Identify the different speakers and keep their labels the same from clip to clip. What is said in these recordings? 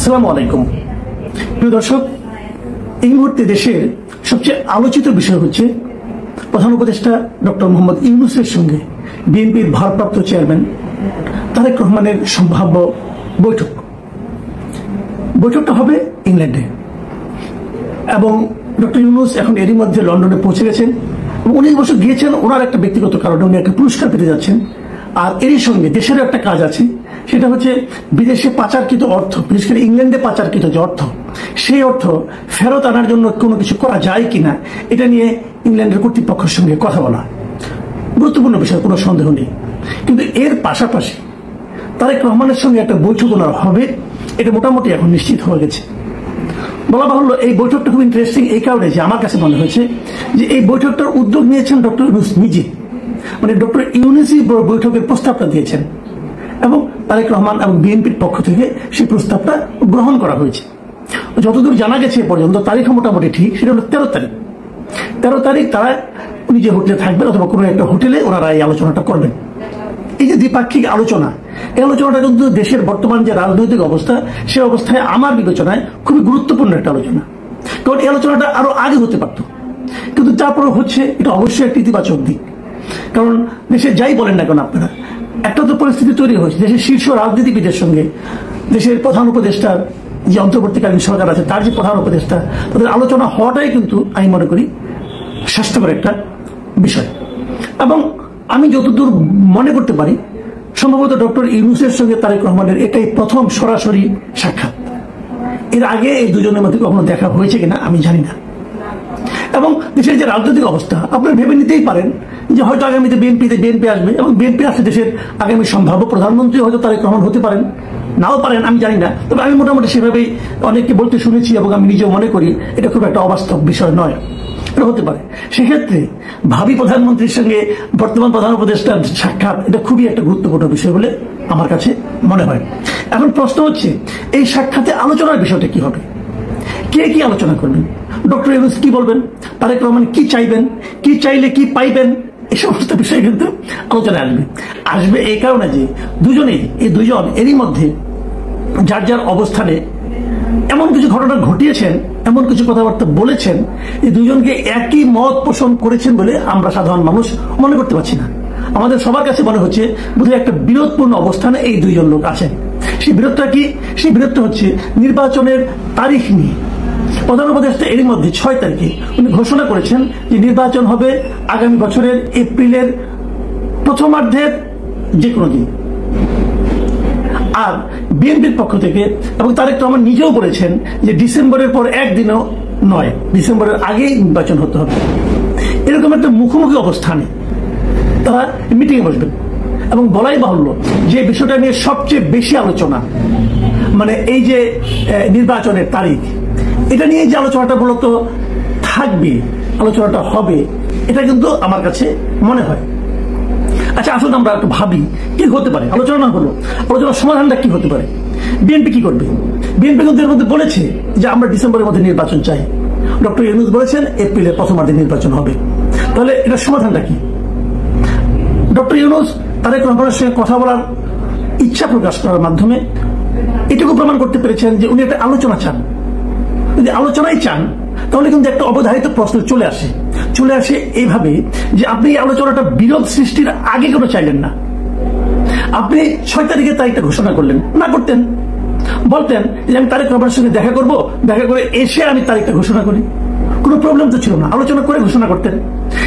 Speaker 1: আসসালামু আলাইকুম প্রিয় দর্শক, এই মুহূর্তে দেশের সবচেয়ে আলোচিত বিষয় হচ্ছে প্রধান উপদেষ্টা ডক্টর মোহাম্মদ ইউনূসের সঙ্গে বিএনপির ভারপ্রাপ্ত চেয়ারম্যান তারেক রহমানের সম্ভাব্য বৈঠকটা হবে ইংল্যান্ডে এবং ডক্টর ইউনূস এখন এরই মধ্যে লন্ডনে পৌঁছে গেছেন। 19 বছর গিয়েছেন ওনার একটা ব্যক্তিগত কারণে, উনি একটা পুরস্কার পেতে যাচ্ছেন। আর এরই সঙ্গে দেশের একটা কাজ আছে, সেটা হচ্ছে বিদেশে পাচারকৃত অর্থ, বিশেষ করে ইংল্যান্ডে পাচারকৃত যে অর্থ, সেই অর্থ ফেরত আনার জন্য কোনো কিছু করা যায় কিনা এটা নিয়ে ইংল্যান্ডের কর্তৃপক্ষের সঙ্গে কথা বলা গুরুত্বপূর্ণ বিষয়, কোনো সন্দেহ নেই। কিন্তু এর পাশাপাশি তারেক রহমানের সঙ্গে একটা বৈঠক ওনার হবে, এটা মোটামুটি এখন নিশ্চিত হয়ে গেছে। বলা বাহুল্য এই বৈঠকটা খুব ইন্টারেস্টিং এই কারণে যে আমার কাছে মনে হয়েছে যে এই বৈঠকটার উদ্যোগ নিয়েছেন ডক্টর ইউনূস নিজে, মানে ডক্টর ইউনূসই বৈঠকের প্রস্তাবটা দিয়েছেন এবং তারেক রহমান এবং বিএনপির পক্ষ থেকে সেই প্রস্তাবটা গ্রহণ করা হয়েছে। যতদূর জানা গেছে পর্যন্ত তারিখ মোটামুটি ঠিক, সেটা হলো 13 তারিখ তারা উনি যে হোটেলে থাকবেন অথবা কোনো একটা হোটেলে ওনারা এই আলোচনাটা করবেন। এই যে দ্বিপাক্ষিক আলোচনা, এই আলোচনাটা কিন্তু দেশের বর্তমান যে রাজনৈতিক অবস্থা, সে অবস্থায় আমার বিবেচনায় খুবই গুরুত্বপূর্ণ একটা আলোচনা। কারণ এই আলোচনাটা আরো আগে হতে পারত, কিন্তু তারপরে হচ্ছে, এটা অবশ্যই একটা ইতিবাচক দিক। কারণ দেশে যাই বলেন না কেন আপনারা, একটা তো পরিস্থিতি তৈরি হয়েছে দেশের শীর্ষ রাজনীতিবিদের সঙ্গে দেশের প্রধান উপদেষ্টার যে অন্তর্বর্তীকালীন সরকার আছে তার যে প্রধান উপদেষ্টা, তাদের আলোচনা হওয়াটাই কিন্তু আমি মনে করি স্বাস্থ্যকর একটা বিষয়। এবং আমি যতদূর মনে করতে পারি সম্ভবত ডক্টর ইউনূসের সঙ্গে তারেক রহমানের এটাই প্রথম সরাসরি সাক্ষাৎ। এর আগে এই দুজনের মধ্যে কখনো দেখা হয়েছে কিনা আমি জানি না। এবং দেশের যে রাজনৈতিক অবস্থা আপনারা ভেবে নিতেই পারেন যে হয়তো আগামীতে বিএনপি আসবে এবং বিএনপি আসলে দেশের আগামী সম্ভাব্য প্রধানমন্ত্রী হয়তো তারেক রহমান হতে পারেন, নাও পারেন, আমি জানি না। তবে আমি মোটামুটি সেভাবেই অনেককে বলতে শুনেছি এবং আমি নিজেও মনে করি এটা খুব একটা অবাস্তব বিষয় নয়, এটা হতে পারে। সেক্ষেত্রে ভাবি প্রধানমন্ত্রীর সঙ্গে বর্তমান প্রধান উপদেষ্টার সাক্ষাৎ এটা খুবই একটা গুরুত্বপূর্ণ বিষয় বলে আমার কাছে মনে হয়। এখন প্রশ্ন হচ্ছে এই সাক্ষাতে আলোচনার বিষয়টা কি হবে, কে কি আলোচনা করবেন, ডক্টর ইউনূস কি বলবেন, তারেক রহমান কি চাইবেন, কি চাইলে কি পাইবেন, এই সমস্ত বিষয় কিন্তু আলোচনায় আসবে এই কারণে যে এই দুজন এরই মধ্যে যার যার অবস্থানে এমন কিছু ঘটনা ঘটিয়েছেন, এমন কিছু কথাবার্তা বলেছেন, এই দুজনকে একই মত পোষণ করেছেন বলে আমরা সাধারণ মানুষ মনে করতে পারছি না। আমাদের সবার কাছে মনে হচ্ছে বোধহয় একটা বিরোধপূর্ণ অবস্থানে এই দুইজন লোক আছেন। সেই বিরোধটা কি? সেই বিরোধটা হচ্ছে নির্বাচনের তারিখ নিয়ে। প্রধান উপদেষ্টা এরই মধ্যে 6 তারিখে উনি ঘোষণা করেছেন যে নির্বাচন হবে আগামী বছরের এপ্রিলের প্রথমার্ধের যে কোনো দিন। আর বিএনপির পক্ষ থেকে এবং তারেক রহমান নিজেও বলেছেন যে ডিসেম্বরের পর একদিনও নয়, ডিসেম্বরের আগেই নির্বাচন হতে হবে। এরকম একটা মুখোমুখি অবস্থানে তারা মিটিংয়ে বসবেন এবং বলাই বাহুল্য যে বিষয়টা নিয়ে সবচেয়ে বেশি আলোচনা, মানে এই যে নির্বাচনের তারিখ, এটা নিয়ে যে আলোচনাটা মূলত থাকবে, আলোচনাটা হবে, এটা কিন্তু আমার কাছে মনে হয়। আচ্ছা আসুন আমরা একটু ভাবি কি হতে পারে। আলোচনা হলো, আলোচনার সমাধানটা কি হতে পারে, বিএনপি কি করবে। বিএনপি কিন্তু এর মধ্যে বলেছে যে আমরা ডিসেম্বরের মধ্যে নির্বাচন চাই, ডক্টর ইউনূস বলেছেন এপ্রিলের প্রথমার্ধে নির্বাচন হবে। তাহলে এটার সমাধানটা কি? ডক্টর ইউনূস তারেক রহমানের সঙ্গে কথা বলার ইচ্ছা প্রকাশ করার মাধ্যমে এটুকু প্রমাণ করতে পেরেছেন যে উনি একটা আলোচনা চান। যদি আলোচনাই চান তাহলে কিন্তু একটা অবধারিত প্রশ্ন চলে আসে এইভাবে যে আপনি এই আলোচনাটা বিরোধ সৃষ্টির আগে কেন চাইলেন না? আপনি 6 তারিখে তারিখটা ঘোষণা করলেন, না করতেন, বলতেন যে আমি তারেক রহমানের সঙ্গে দেখা করব, দেখা করে এসে আমি তারিখটা ঘোষণা করি, কোনো প্রবলেম তো ছিল না, আলোচনা করে ঘোষণা করতেন।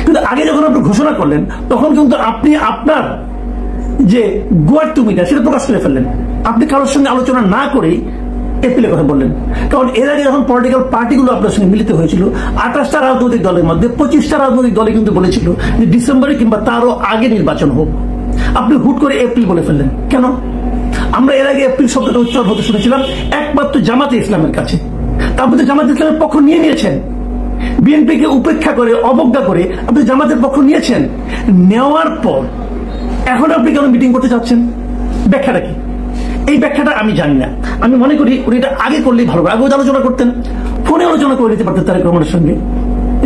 Speaker 1: কিন্তু আগে যখন আপনি ঘোষণা করলেন তখন কিন্তু আপনি আপনার যে গোয়ার তুমিটা সেটা প্রকাশ করে ফেললেন। আপনি কারোর সঙ্গে আলোচনা না করেই এপ্রিলের কথা বললেন। কারণ এর আগে যখন পলিটিক্যাল পার্টিগুলো আপনার সঙ্গে মিলিত হয়েছিল 28টা রাজনৈতিক দলের মধ্যে 25টা রাজনৈতিক দলে কিন্তু বলেছিল যে ডিসেম্বরে কিংবা তারও আগে নির্বাচন হোক। আপনি হুট করে এপ্রিল বলে ফেললেন কেন? আমরা এর আগে এপ্রিল শব্দটা উচ্চারণ হতে শুনেছিলাম একমাত্র জামাতে ইসলামের কাছে। তারপর জামাতে ইসলামের পক্ষ নিয়েছেন, বিএনপিকে উপেক্ষা করে অবজ্ঞা করে আপনি জামাতের পক্ষ নিয়েছেন। নেওয়ার পর এখন আপনি কেন মিটিং করতে চাচ্ছেন? ব্যাখ্যাটা কি? এই ব্যাখ্যাটা আমি জানি না। আমি মনে করি উনি এটা আগে করলেই ভালো, আগে আলোচনা করতেন, ফোনে আলোচনা করে নিতে পারতেন তারেক রহমানের সঙ্গে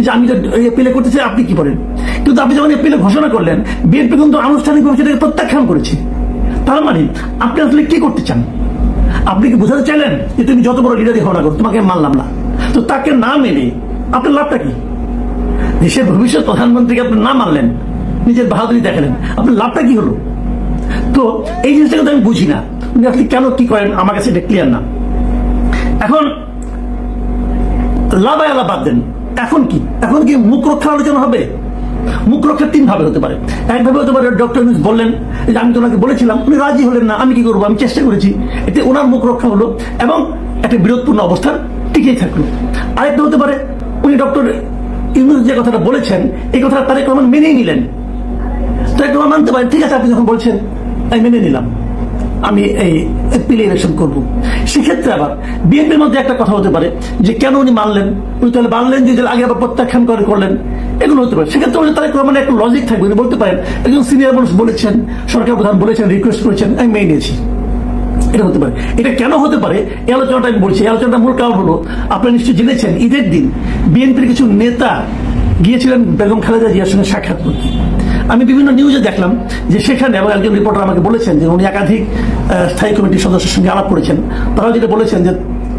Speaker 1: যে আমি এপ্রিলে করতে চাই, আপনি কি করেন। কিন্তু আপনি যখন এপ্রিলে ঘোষণা করলেন বিএনপি কিন্তু আনুষ্ঠানিকভাবে সেটাকে প্রত্যাখ্যান করেছে। তার মানে আপনি আসলে কি করতে চান? আপনি কি বোঝাতে চাইলেন যে তুমি যত বড় লিডারই হও না করো, তোমাকে মানলাম না? তো তাকে না মেনে আপনার লাভটা কি? দেশের ভবিষ্যৎ প্রধানমন্ত্রীকে আপনি না মানলেন, নিজের বাহাদুরি দেখালেন, আপনার লাভটা কি হলো? তো এই জিনিসটা কিন্তু আমি বুঝি না, উনি আপনি কেন কি করেন আমার কাছে এটা ক্লিয়ার না। এখন লাভ আল্লাহ বাদ দেন, এখন কি মুখ রক্ষার আলোচনা হবে? মুখ রক্ষা 3 ভাবে হতে পারে। একভাবে হতে পারে ডক্টর ইউনূস বললেন যে আমি তোমাকে বলেছিলাম, উনি রাজি হলেন না, আমি কি করবো, আমি চেষ্টা করেছি, এতে ওনার মুখ রক্ষা হলো এবং একটা বিরোধপূর্ণ অবস্থান টিকেই থাকলো। আরেকটা হতে পারে উনি ডক্টর ইউনূস যে কথাটা বলেছেন এই কথাটা তারেক রহমান মেনেই নিলেন। তারেক রহমান মানতে পারেন, ঠিক আছে আপনি যখন বলছেন আমি মেনে নিলাম, আমি এই এপ্রিলে ইলেকশন করব। সেক্ষেত্রে আবার বিএনপির মধ্যে একটা কথা হতে পারে যে কেন উনি মানলেন, উনি তাহলে মানলেন যে আগে আবার প্রত্যাখ্যান করলেন, এগুলো হতে পারে। সেক্ষেত্রে তারেক রহমান একটা লজিক থাকবে, উনি বলতে পারেন একজন সিনিয়র মানুষ বলেছেন, সরকার প্রধান বলেছেন, রিকোয়েস্ট করেছেন, আমি মেনে নিয়েছি। এটা হতে পারে। এটা কেন হতে পারে এই আলোচনাটা আমি বলছি। এই আলোচনাটা মূল কারণ হলো আপনারা নিশ্চয়ই জেনেছেন ঈদের দিন বিএনপির কিছু নেতা গিয়েছিলেন বেগম খালেদা জিয়ার সঙ্গে সাক্ষাৎ করতে। আমি বিভিন্ন নিউজে দেখলাম যে সেখানে এবং একজন রিপোর্টার আমাকে বলেছেন যে উনি একাধিক স্থায়ী কমিটির সদস্যের সঙ্গে আলাপ করেছেন। তারা যেটা বলেছেন যে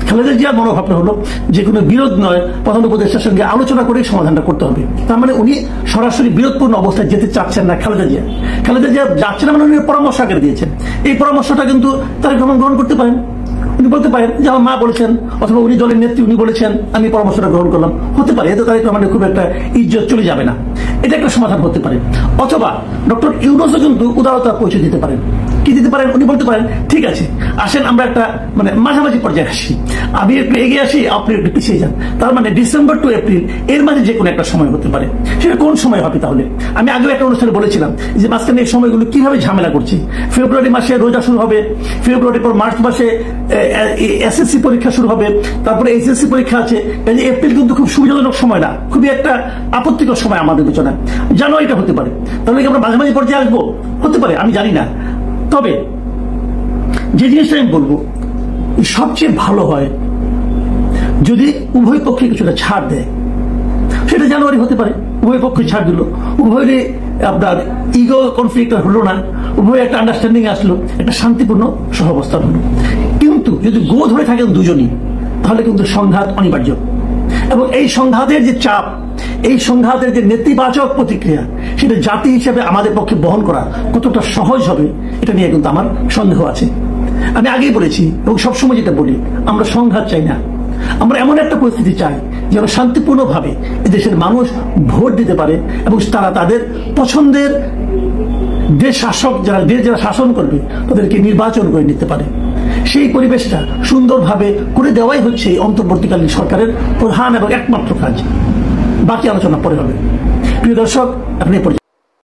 Speaker 1: খালেদা জিয়ার মনোভাবটা হলো যে কোনো বিরোধ নয়, প্রধান উপদেষ্টার সঙ্গে আলোচনা করেই সমাধানটা করতে হবে। তার মানে উনি সরাসরি বিরোধপূর্ণ অবস্থায় যেতে চাচ্ছেন না খালেদা জিয়া। খালেদা জিয়া যাচ্ছেন না মানে উনি পরামর্শ আগে দিয়েছেন। এই পরামর্শটা কিন্তু তারেক রহমান গ্রহণ করতে পারেন। উনি বলতে পারেন যে আমার মা বলেছেন, অথবা উনি দলের নেত্রী উনি বলেছেন, আমি পরামর্শটা গ্রহণ করলাম, হতে পারে। এতে তারেক রহমানের খুব একটা ইজ্জত চলে যাবে না, এটা একটা সমাধান হতে পারে। অথবা ডক্টর ইউনূসও কিন্তু উদারতার পরিচয় দিতে পারেন। কি দিতে পারেন? উনি বলতে পারেন ঠিক আছে আসেন আমরা একটা মানে মাঝামাঝি পর্যায়ে আসি, আমি একটু এগিয়ে আসি, আপনি একটু পিছিয়ে যান। তার মানে ডিসেম্বর টু এপ্রিল এর মাঝে যে কোনো একটা সময় হতে পারে। সেটা কোন সময় হবে তাহলে? আমি আগেও একটা অনুষ্ঠানে বলেছিলাম যে মাঝখানে এই সময়গুলো কিভাবে ঝামেলা করছি। ফেব্রুয়ারি মাসে রোজা শুরু হবে, ফেব্রুয়ারির পর মার্চ মাসে এসএসসি পরীক্ষা শুরু হবে, তারপরে এইচএসসি পরীক্ষা আছে। এপ্রিল কিন্তু খুব সুবিধাজনক সময় না, খুবই একটা আপত্তিকর সময় আমাদের বিবেচনায়। জানুয়ারিটা হতে পারে, তাহলে কি আমরা মাঝামাঝি পর্যায়ে আসবো? হতে পারে, আমি জানি না। তবে যে জিনিসটা আমি বলবো সবচেয়ে ভালো হয় যদি উভয় পক্ষে কিছুটা ছাড় দেয়। সেটা জানুয়ারি হতে পারে, উভয় পক্ষে ছাড় দিল, উভয়েরই আপনার ইগো কনফ্লিক্ট হলো না, উভয় একটা আন্ডারস্ট্যান্ডিং আসলো, একটা শান্তিপূর্ণ সহাবস্থান হলো। কিন্তু যদি গো ধরে থাকেন দুজনই তাহলে কিন্তু সংঘাত অনিবার্য। এবং এই সংঘাতের যে চাপ, এই সংঘাতের যে নেতিবাচক প্রতিক্রিয়া, সেটা জাতি হিসেবে আমাদের পক্ষে বহন করা কতটা সহজ হবে এটা নিয়ে কিন্তু আমার সন্দেহ আছে। আমি আগেই বলেছি এবং সবসময় যেটা বলি, আমরা সংঘাত চাই না, আমরা এমন একটা পরিস্থিতি চাই যেন শান্তিপূর্ণভাবে দেশের মানুষ ভোট দিতে পারে এবং তারা তাদের পছন্দের দেশ শাসক যারা শাসন করবে তাদেরকে নির্বাচন করে নিতে পারে। সেই পরিবেশটা সুন্দরভাবে করে দেওয়াই হচ্ছে এই অন্তর্বর্তীকালীন সরকারের প্রধান এবং একমাত্র কাজ। বাকি আলোচনা পরে হবে। প্রিয় দর্শক, আপনি